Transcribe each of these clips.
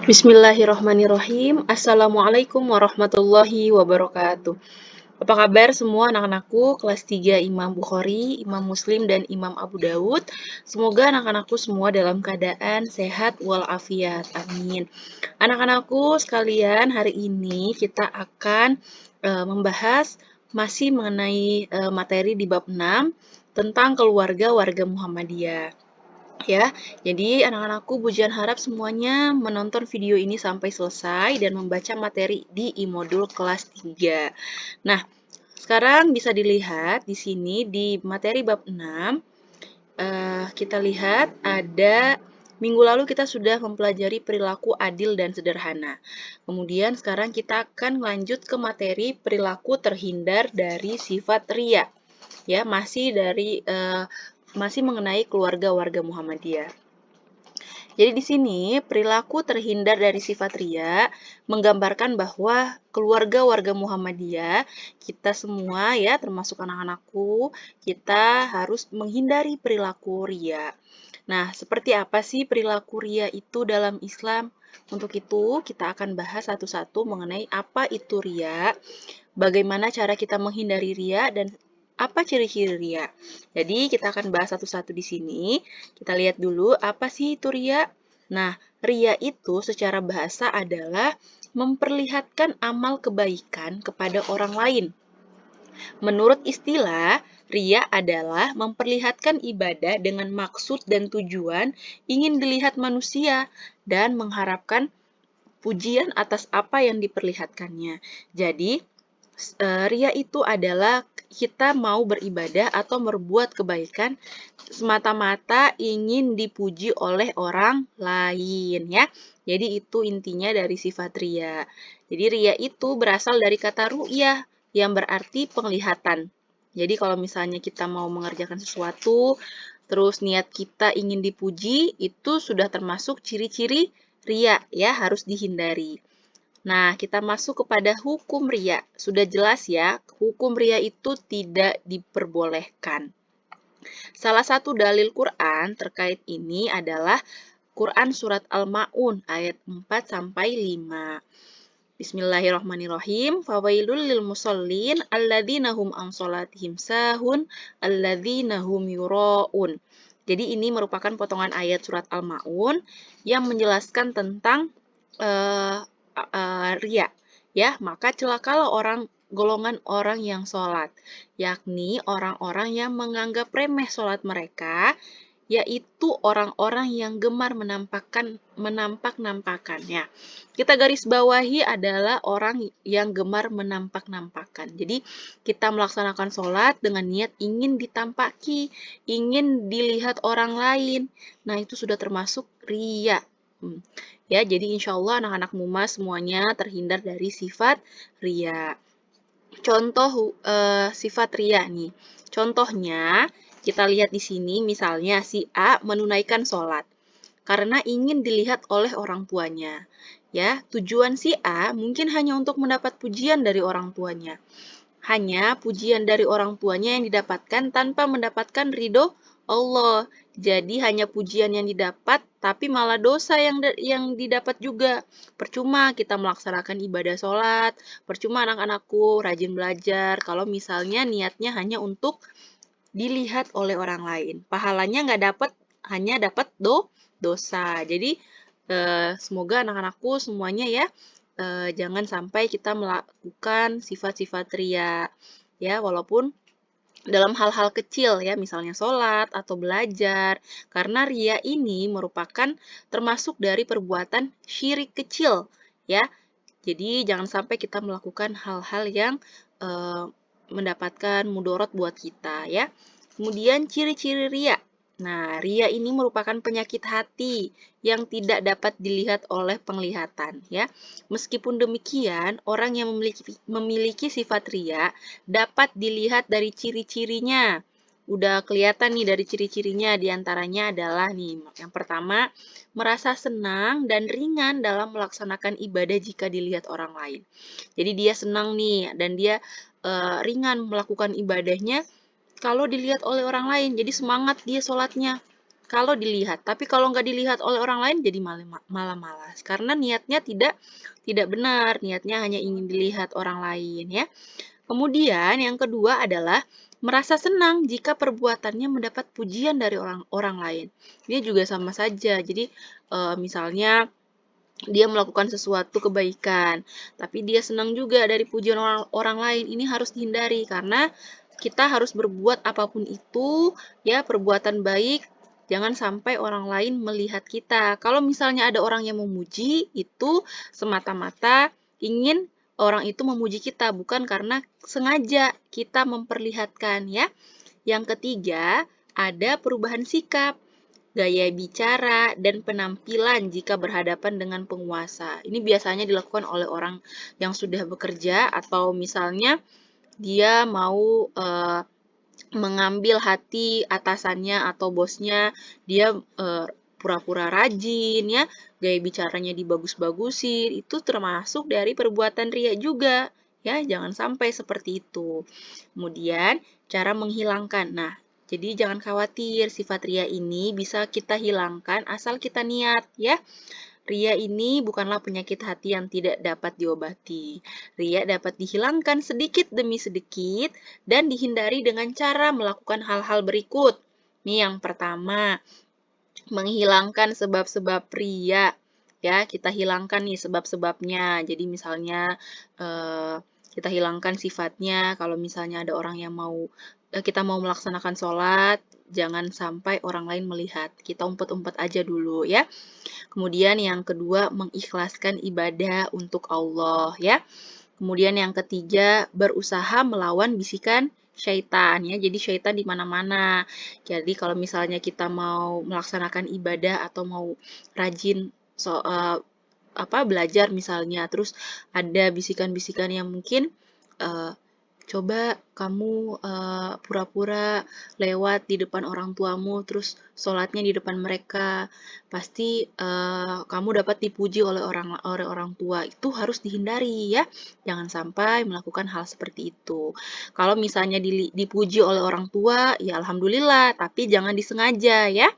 Bismillahirrahmanirrahim. Assalamualaikum warahmatullahi wabarakatuh. Apa kabar semua anak-anakku kelas 3 Imam Bukhari, Imam Muslim, dan Imam Abu Dawud? Semoga anak-anakku semua dalam keadaan sehat walafiat. Amin. Anak-anakku sekalian, hari ini kita akan membahas masih mengenai materi di bab 6 tentang keluarga warga Muhammadiyah. Ya, jadi anak-anakku Pujian harap semuanya menonton video ini sampai selesai dan membaca materi di e-modul kelas 3. Nah, sekarang bisa dilihat di sini di materi bab 6, kita lihat ada minggu lalu kita sudah mempelajari perilaku adil dan sederhana. Kemudian sekarang kita akan lanjut ke materi perilaku terhindar dari sifat riya. Ya, masih mengenai keluarga warga Muhammadiyah. Jadi di sini perilaku terhindar dari sifat riya menggambarkan bahwa keluarga warga Muhammadiyah, kita semua ya termasuk anak-anakku, kita harus menghindari perilaku riya. Nah, seperti apa sih perilaku riya itu dalam Islam? Untuk itu, kita akan bahas satu-satu mengenai apa itu riya, bagaimana cara kita menghindari riya, dan apa ciri-ciri riya. Jadi, kita akan bahas satu-satu di sini. Kita lihat dulu apa sih itu riya. Nah, riya itu secara bahasa adalah memperlihatkan amal kebaikan kepada orang lain. Menurut istilah, riya adalah memperlihatkan ibadah dengan maksud dan tujuan ingin dilihat manusia dan mengharapkan pujian atas apa yang diperlihatkannya. Jadi, riya itu adalah kita mau beribadah atau berbuat kebaikan semata-mata ingin dipuji oleh orang lain ya. Jadi itu intinya dari sifat riya. Jadi riya itu berasal dari kata ru'yah yang berarti penglihatan. Jadi kalau misalnya kita mau mengerjakan sesuatu, terus niat kita ingin dipuji, itu sudah termasuk ciri-ciri riya ya, harus dihindari. Nah, kita masuk kepada hukum riya. Sudah jelas ya, hukum riya itu tidak diperbolehkan. Salah satu dalil Quran terkait ini adalah Quran Surat Al-Ma'un ayat 4-5. Bismillahirrahmanirrahim. Fawailul lil musallin alladzina hum an sholatihim sahun alladzina hum yura'un. Jadi ini merupakan potongan ayat surat Al-Ma'un yang menjelaskan tentang riya. Ya, maka celakalah golongan orang yang sholat, yakni orang-orang yang menganggap remeh sholat mereka, yaitu orang-orang yang gemar menampak-nampakannya. Kita garis bawahi adalah orang yang gemar menampak-nampakan. Jadi, kita melaksanakan sholat dengan niat ingin ditampaki, ingin dilihat orang lain. Nah, itu sudah termasuk riya. Ya, jadi insya Allah anak-anak MUMA semuanya terhindar dari sifat riya. Contoh sifat riya nih. Contohnya, kita lihat di sini misalnya si A menunaikan sholat karena ingin dilihat oleh orang tuanya. Ya, tujuan si A mungkin hanya untuk mendapat pujian dari orang tuanya. Hanya pujian dari orang tuanya yang didapatkan tanpa mendapatkan ridho Allah. Jadi hanya pujian yang didapat, tapi malah dosa yang didapat juga. Percuma kita melaksanakan ibadah sholat, percuma anak-anakku rajin belajar, kalau misalnya niatnya hanya untuk dilihat oleh orang lain. Pahalanya nggak dapat, hanya dapat dosa. Jadi semoga anak-anakku semuanya ya, jangan sampai kita melakukan sifat-sifat riya. Ya, walaupun dalam hal-hal kecil ya, misalnya sholat atau belajar, karena riya ini merupakan termasuk dari perbuatan syirik kecil ya. Jadi jangan sampai kita melakukan hal-hal yang mendapatkan mudorot buat kita ya. Kemudian ciri-ciri riya. Nah, riya ini merupakan penyakit hati yang tidak dapat dilihat oleh penglihatan ya. Meskipun demikian, orang yang memiliki sifat riya dapat dilihat dari ciri-cirinya. Udah kelihatan nih dari ciri-cirinya, diantaranya adalah nih, yang pertama, merasa senang dan ringan dalam melaksanakan ibadah jika dilihat orang lain. Jadi dia senang nih dan dia ringan melakukan ibadahnya kalau dilihat oleh orang lain. Jadi semangat dia sholatnya. kalau dilihat. Tapi kalau nggak dilihat oleh orang lain jadi malah malas. Karena niatnya tidak benar, niatnya hanya ingin dilihat orang lain ya. Kemudian yang kedua adalah merasa senang jika perbuatannya mendapat pujian dari orang lain. Ini juga sama saja. Jadi misalnya dia melakukan sesuatu kebaikan, tapi dia senang juga dari pujian orang lain. Ini harus dihindari karena kita harus berbuat apapun itu, ya perbuatan baik, jangan sampai orang lain melihat kita. Kalau misalnya ada orang yang memuji, itu semata-mata ingin orang itu memuji kita, bukan karena sengaja kita memperlihatkan ya. Yang ketiga, ada perubahan sikap, gaya bicara, dan penampilan jika berhadapan dengan penguasa. Ini biasanya dilakukan oleh orang yang sudah bekerja atau misalnya dia mau mengambil hati atasannya atau bosnya, dia pura-pura rajin ya, gaya bicaranya dibagus-bagusin, itu termasuk dari perbuatan ria juga. Ya, jangan sampai seperti itu. Kemudian, cara menghilangkan. Nah, jadi jangan khawatir, sifat ria ini bisa kita hilangkan asal kita niat ya. Ria ini bukanlah penyakit hati yang tidak dapat diobati. Ria dapat dihilangkan sedikit demi sedikit dan dihindari dengan cara melakukan hal-hal berikut. Nih yang pertama, menghilangkan sebab-sebab ria. Ya, kita hilangkan nih sebab-sebabnya. Jadi misalnya kita hilangkan sifatnya. Kalau misalnya ada orang yang kita mau melaksanakan sholat, jangan sampai orang lain melihat. Kita umpet-umpet aja dulu ya. Kemudian yang kedua, mengikhlaskan ibadah untuk Allah ya. Kemudian yang ketiga, berusaha melawan bisikan syaitan ya. Jadi syaitan di mana-mana. Jadi kalau misalnya kita mau melaksanakan ibadah atau mau rajin belajar misalnya, terus ada bisikan-bisikan yang mungkin coba kamu pura-pura lewat di depan orang tuamu, terus sholatnya di depan mereka, pasti kamu dapat dipuji oleh orang tua. Itu harus dihindari ya, jangan sampai melakukan hal seperti itu. Kalau misalnya dipuji oleh orang tua, ya alhamdulillah, tapi jangan disengaja ya.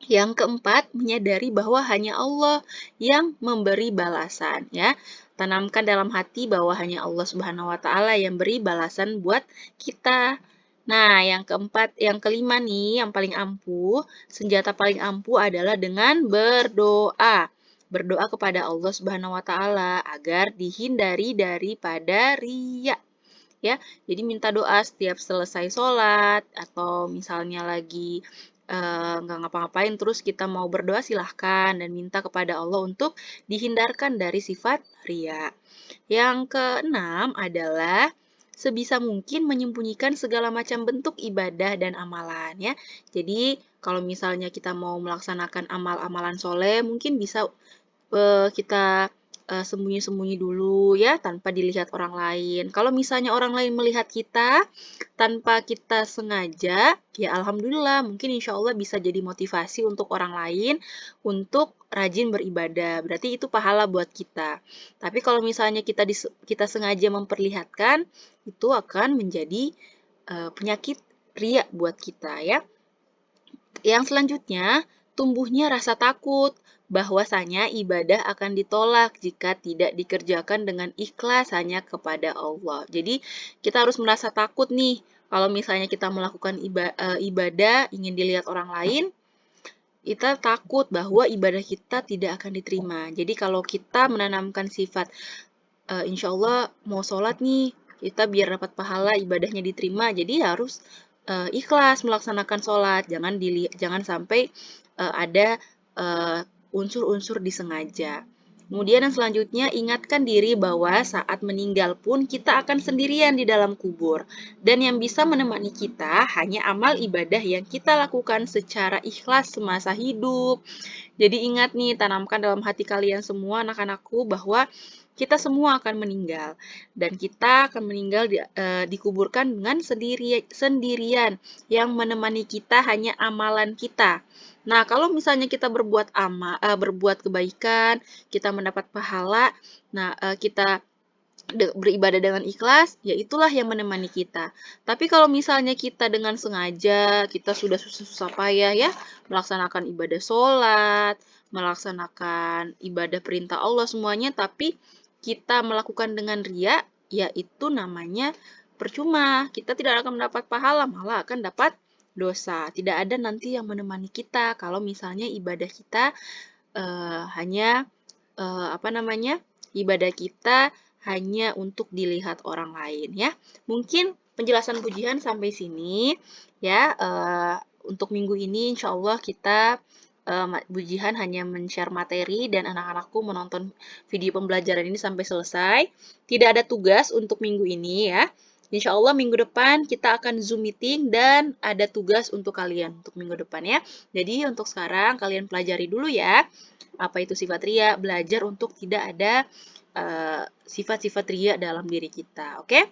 Yang keempat, menyadari bahwa hanya Allah yang memberi balasan ya. Tanamkan dalam hati bahwa hanya Allah Subhanahu wa taala yang beri balasan buat kita. Nah, yang keempat, yang kelima nih, yang paling ampuh, senjata paling ampuh adalah dengan berdoa. Berdoa kepada Allah Subhanahu wa taala agar dihindari daripada riya. Ya, jadi minta doa setiap selesai sholat atau misalnya lagi nggak ngapa-ngapain terus kita mau berdoa, silahkan dan minta kepada Allah untuk dihindarkan dari sifat ria. Yang keenam adalah sebisa mungkin menyembunyikan segala macam bentuk ibadah dan amalan ya. Jadi kalau misalnya kita mau melaksanakan amal-amalan soleh, mungkin bisa kita sembunyi-sembunyi dulu ya tanpa dilihat orang lain. Kalau misalnya orang lain melihat kita tanpa kita sengaja, ya alhamdulillah mungkin insya Allah bisa jadi motivasi untuk orang lain untuk rajin beribadah. Berarti itu pahala buat kita. Tapi kalau misalnya kita sengaja memperlihatkan, itu akan menjadi penyakit ria buat kita ya. Yang selanjutnya, tumbuhnya rasa takut bahwasanya ibadah akan ditolak jika tidak dikerjakan dengan ikhlas hanya kepada Allah. Jadi, kita harus merasa takut nih kalau misalnya kita melakukan ibadah ingin dilihat orang lain, kita takut bahwa ibadah kita tidak akan diterima. Jadi, kalau kita menanamkan sifat insya Allah mau sholat nih, kita biar dapat pahala ibadahnya diterima, jadi harus ikhlas melaksanakan sholat, jangan sampai ada unsur-unsur disengaja. Kemudian yang selanjutnya, ingatkan diri bahwa saat meninggal pun kita akan sendirian di dalam kubur. Dan yang bisa menemani kita hanya amal ibadah yang kita lakukan secara ikhlas semasa hidup. Jadi ingat nih, tanamkan dalam hati kalian semua anak-anakku bahwa kita semua akan meninggal. Dan kita akan meninggal dikuburkan dengan sendirian. Yang menemani kita hanya amalan kita. Nah, kalau misalnya kita berbuat kebaikan, kita mendapat pahala, nah kita beribadah dengan ikhlas, ya itulah yang menemani kita. Tapi kalau misalnya kita dengan sengaja, kita sudah susah-susah payah ya, melaksanakan ibadah sholat, melaksanakan ibadah perintah Allah semuanya, tapi kita melakukan dengan ria, ya itu namanya percuma. Kita tidak akan mendapat pahala, malah akan dapat dosa. Tidak ada nanti yang menemani kita kalau misalnya ibadah kita hanya ibadah kita hanya untuk dilihat orang lain ya. Mungkin penjelasan pujian sampai sini ya. Untuk minggu ini insya Allah kita pujian hanya men-share materi dan anak-anakku menonton video pembelajaran ini sampai selesai. Tidak ada tugas untuk minggu ini ya. Insya Allah minggu depan kita akan Zoom meeting dan ada tugas untuk kalian untuk minggu depan ya. Jadi untuk sekarang kalian pelajari dulu ya. Apa itu sifat ria? Belajar untuk tidak ada sifat-sifat ria dalam diri kita. Oke?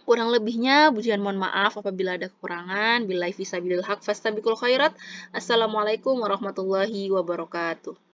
Kurang lebihnya, pujian mohon maaf apabila ada kekurangan. Billahi fisabilil haq fastabiqul khairat. Assalamualaikum warahmatullahi wabarakatuh.